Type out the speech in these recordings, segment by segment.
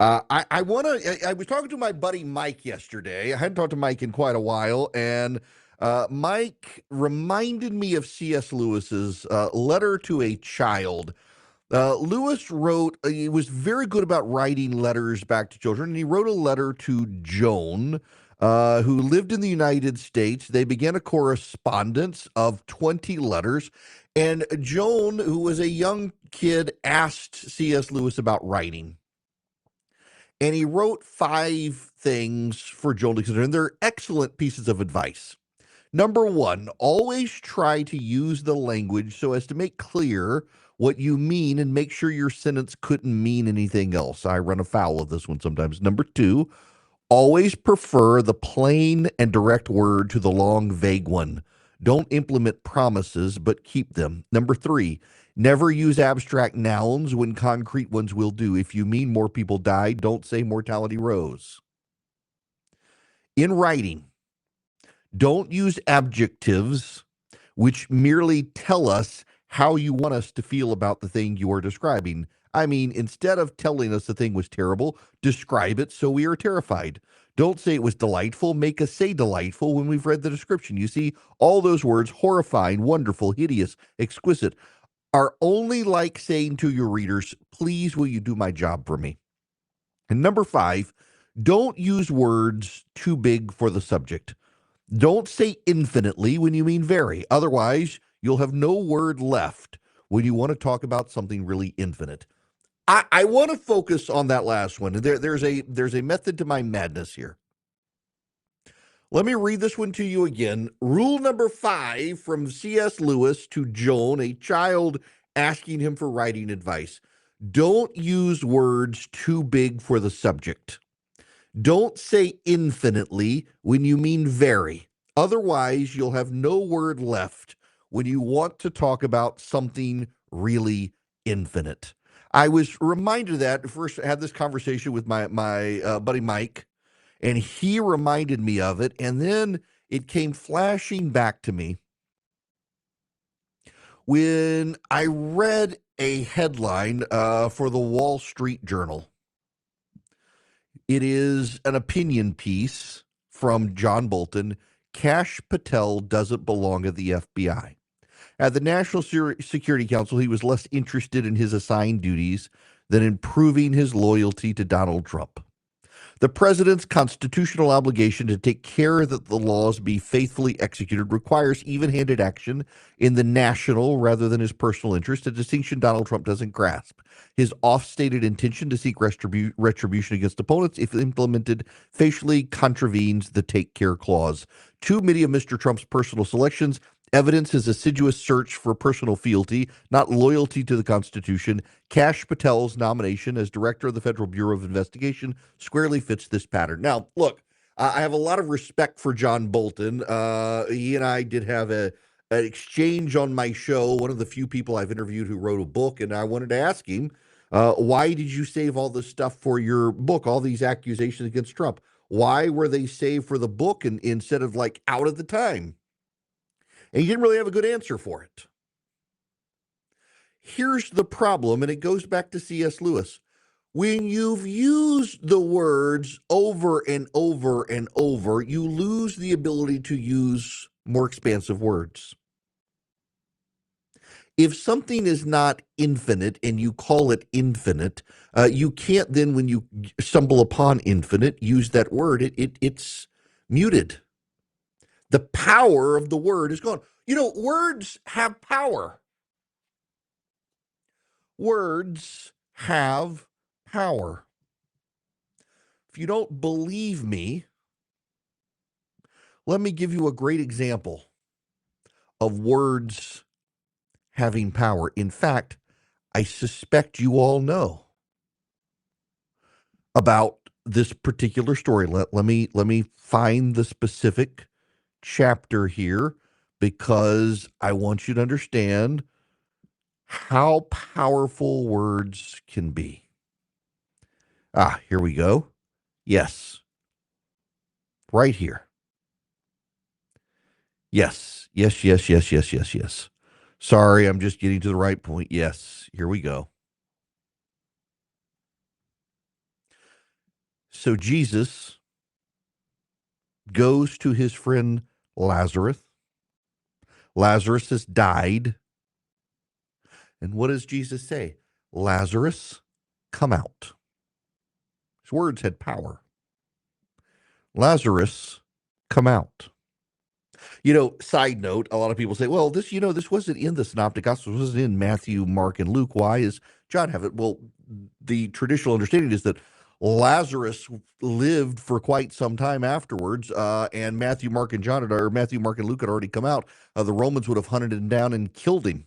I want to. I was talking to my buddy Mike yesterday. I hadn't talked to Mike in quite a while, and Mike reminded me of C.S. Lewis's letter to a child. Lewis wrote. He was very good about writing letters back to children, and he wrote a letter to Joan, who lived in the United States. They began a correspondence of 20 letters, and Joan, who was a young kid, asked C.S. Lewis about writing. And he wrote 5 things for Joan to consider, and they're excellent pieces of advice. Number one, always try to use the language so as to make clear what you mean and make sure your sentence couldn't mean anything else. I run afoul of this one sometimes. Number two, always prefer the plain and direct word to the long, vague one. Don't implement promises, but keep them. Number three, never use abstract nouns when concrete ones will do. If you mean more people died, don't say mortality rose. In writing, don't use adjectives which merely tell us how you want us to feel about the thing you are describing. I mean, instead of telling us the thing was terrible, describe it so we are terrified. Don't say it was delightful. Make us say delightful when we've read the description. You see, all those words, horrifying, wonderful, hideous, exquisite, are only like saying to your readers, please, will you do my job for me? And number 5, don't use words too big for the subject. Don't say infinitely when you mean very. Otherwise, you'll have no word left when you want to talk about something really infinite. I want to focus on that last one. There's a method to my madness here. Let me read this one to you again. Rule number 5 from C.S. Lewis to Joan, a child asking him for writing advice. Don't use words too big for the subject. Don't say infinitely when you mean very. Otherwise, you'll have no word left when you want to talk about something really infinite. I was reminded of that. First, I had this conversation with my buddy Mike, and he reminded me of it. And then it came flashing back to me when I read a headline for the Wall Street Journal. It is an opinion piece from John Bolton. Kash Patel doesn't belong at the FBI. At the National Security Council, he was less interested in his assigned duties than in proving his loyalty to Donald Trump. The president's constitutional obligation to take care that the laws be faithfully executed requires even-handed action in the national rather than his personal interest, a distinction Donald Trump doesn't grasp. His oft-stated intention to seek retribution against opponents, if implemented facially, contravenes the take care clause. Too many of Mr. Trump's personal selections evidence his assiduous search for personal fealty, not loyalty to the Constitution. Kash Patel's nomination as director of the Federal Bureau of Investigation squarely fits this pattern. Now, look, I have a lot of respect for John Bolton. He and I did have an exchange on my show, one of the few people I've interviewed who wrote a book, and I wanted to ask him, why did you save all this stuff for your book, all these accusations against Trump? Why were they saved for the book instead of like out at the time? And he didn't really have a good answer for it. Here's the problem, and it goes back to C.S. Lewis. When you've used the words over and over and over, you lose the ability to use more expansive words. If something is not infinite and you call it infinite, you can't then, when you stumble upon infinite, use that word. It's muted. The power of the word is gone. You know, words have power. Words have power. If you don't believe me, let me give you a great example of words having power. In fact, I suspect you all know about this particular story. Let me find the specific chapter here because I want you to understand how powerful words can be. Here we go. Yes. Right here. Yes. Yes. Sorry, I'm just getting to the right point. Yes. Here we go. So Jesus goes to his friend Lazarus. Lazarus has died. And what does Jesus say? Lazarus, come out. His words had power. Lazarus, come out. Side note, a lot of people say, well, this wasn't in the Synoptic Gospels, it wasn't in Matthew, Mark, and Luke. Why is John have it? Well, the traditional understanding is that Lazarus lived for quite some time afterwards, and Matthew, Mark, and Luke had already come out. The Romans would have hunted him down and killed him.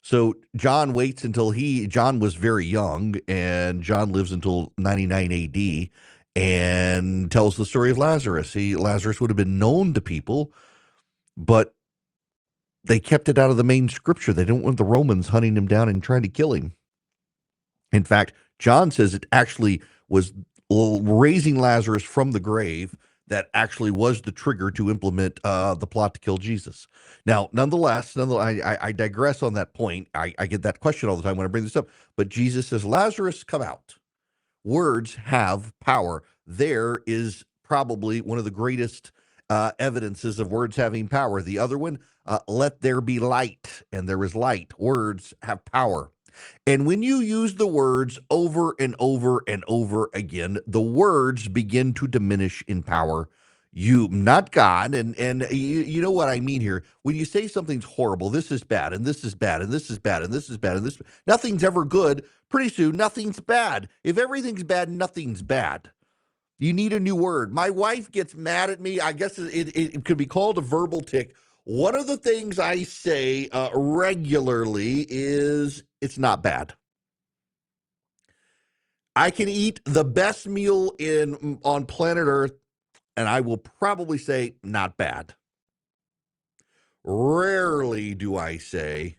So John waits until John was very young, and John lives until 99 AD, and tells the story of Lazarus. Lazarus would have been known to people, but they kept it out of the main scripture. They didn't want the Romans hunting him down and trying to kill him. In fact, John says it actually was raising Lazarus from the grave that actually was the trigger to implement the plot to kill Jesus. Now, nonetheless, I digress on that point. I get that question all the time when I bring this up. But Jesus says, Lazarus, come out. Words have power. There is probably one of the greatest evidences of words having power. The other one, let there be light, and there is light. Words have power. And when you use the words over and over and over again, the words begin to diminish in power. You, not God, and you know what I mean here. When you say something's horrible, this is bad, and this is bad, and this is bad, and this is bad, and this, nothing's ever good. Pretty soon, nothing's bad. If everything's bad, nothing's bad. You need a new word. My wife gets mad at me. I guess it could be called a verbal tick. One of the things I say regularly is it's not bad. I can eat the best meal on planet Earth, and I will probably say not bad. Rarely do I say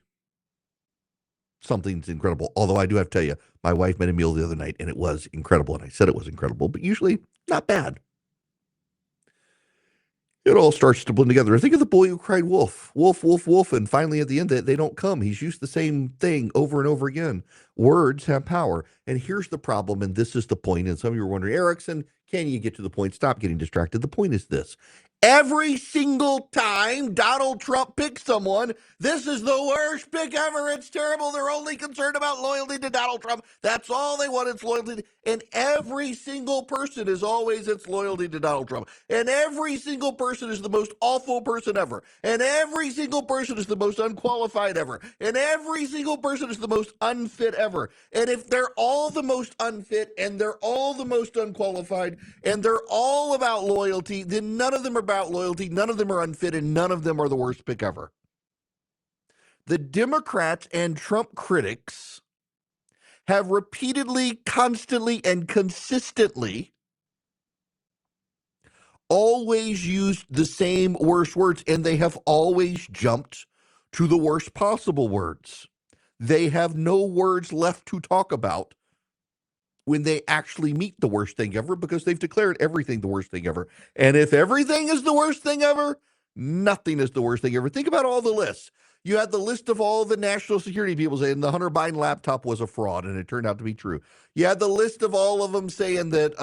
something's incredible, although I do have to tell you, my wife made a meal the other night, and it was incredible, and I said it was incredible, but usually not bad. It all starts to blend together. Think of the boy who cried wolf, wolf, wolf, wolf, and finally at the end they don't come. He's used the same thing over and over again. Words have power. And here's the problem, and this is the point, and some of you are wondering, Erickson, can you get to the point? Stop getting distracted. The point is this. Every single time Donald Trump picks someone, this is the worst pick ever. It's terrible. They're only concerned about loyalty to Donald Trump. That's all they want. It's loyalty. And every single person is always its loyalty to Donald Trump. And every single person is the most awful person ever. And every single person is the most unqualified ever. And every single person is the most unfit ever. And if they're all the most unfit and they're all the most unqualified and they're all about loyalty, then none of them are about loyalty, none of them are unfit, and none of them are the worst pick ever. The Democrats and Trump critics have repeatedly, constantly, and consistently always used the same worst words, and they have always jumped to the worst possible words. They have no words left to talk about when they actually meet the worst thing ever, because they've declared everything the worst thing ever. And if everything is the worst thing ever, nothing is the worst thing ever. Think about all the lists. You had the list of all the national security people saying the Hunter Biden laptop was a fraud, and it turned out to be true. You had the list of all of them saying that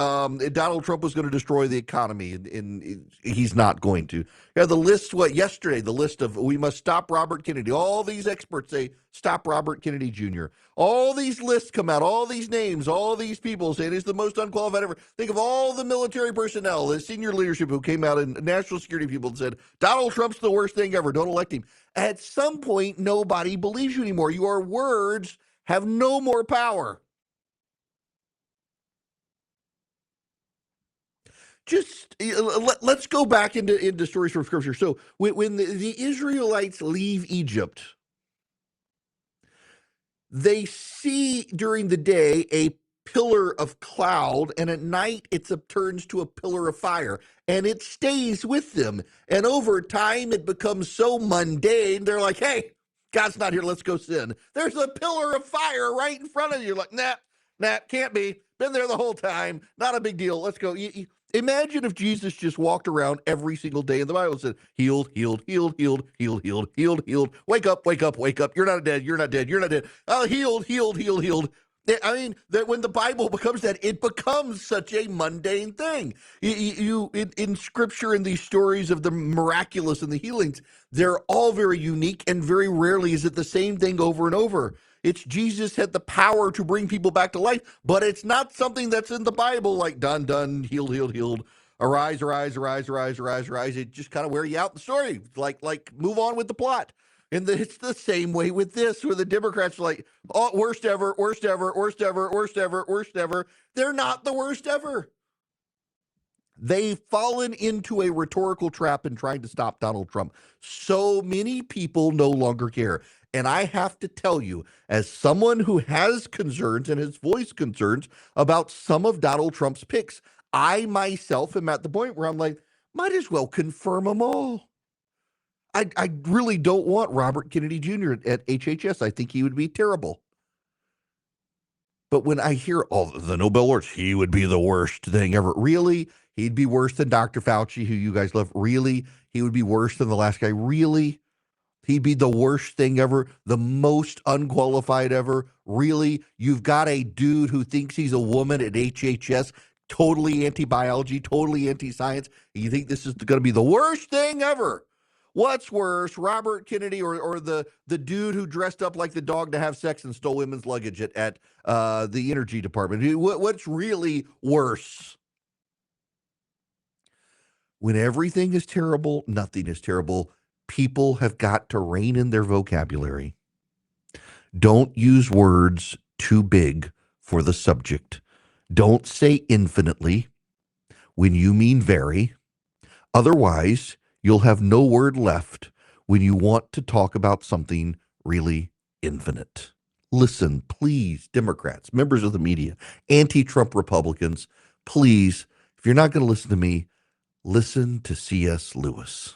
Donald Trump was going to destroy the economy, and he's not going to. You had the list, yesterday, the list of we must stop Robert Kennedy. All these experts say stop Robert Kennedy Jr. All these lists come out, all these names, all these people saying he's the most unqualified ever. Think of all the military personnel, the senior leadership who came out, and national security people and said, Donald Trump's the worst thing ever, don't elect him. At some point, nobody believes you anymore. Your words have no more power. Just let's go back into stories from Scripture. So when the Israelites leave Egypt, they see during the day a pillar of cloud, and at night it turns to a pillar of fire, and it stays with them. And over time, it becomes so mundane, they're like, hey, God's not here, let's go sin. There's a pillar of fire right in front of you. Like, nah, can't be. Been there the whole time. Not a big deal. Let's go. Imagine if Jesus just walked around every single day, and the Bible said, healed, healed, healed, healed, healed, healed, healed, healed. Wake up, wake up, wake up. You're not dead. You're not dead. You're not dead. Healed, healed, healed, healed. I mean, that when the Bible becomes that, it becomes such a mundane thing. In Scripture, in these stories of the miraculous and the healings, they're all very unique, and very rarely is it the same thing over and over. It's Jesus had the power to bring people back to life, but it's not something that's in the Bible like done, done, healed, healed, healed. Arise, arise, arise, arise, arise, arise. It just kind of wear you out the story. Like move on with the plot. And it's the same way with this, where the Democrats are like, oh, worst ever, worst ever, worst ever, worst ever, worst ever. They're not the worst ever. They've fallen into a rhetorical trap in trying to stop Donald Trump. So many people no longer care. And I have to tell you, as someone who has concerns and has voiced concerns about some of Donald Trump's picks, I myself am at the point where I'm like, might as well confirm them all. I really don't want Robert Kennedy Jr. at HHS. I think he would be terrible. But when I hear, oh, the Nobel laureates, he would be the worst thing ever. Really? He'd be worse than Dr. Fauci, who you guys love. Really? He would be worse than the last guy. Really? He'd be the worst thing ever, the most unqualified ever. Really? You've got a dude who thinks he's a woman at HHS, totally anti-biology, totally anti-science. You think this is going to be the worst thing ever? What's worse, Robert Kennedy or the dude who dressed up like the dog to have sex and stole women's luggage at the energy department? What's really worse? When everything is terrible, nothing is terrible. People have got to rein in their vocabulary. Don't use words too big for the subject. Don't say infinitely when you mean very. Otherwise, you'll have no word left when you want to talk about something really infinite. Listen, please, Democrats, members of the media, anti-Trump Republicans, please, if you're not going to listen to me, listen to C.S. Lewis.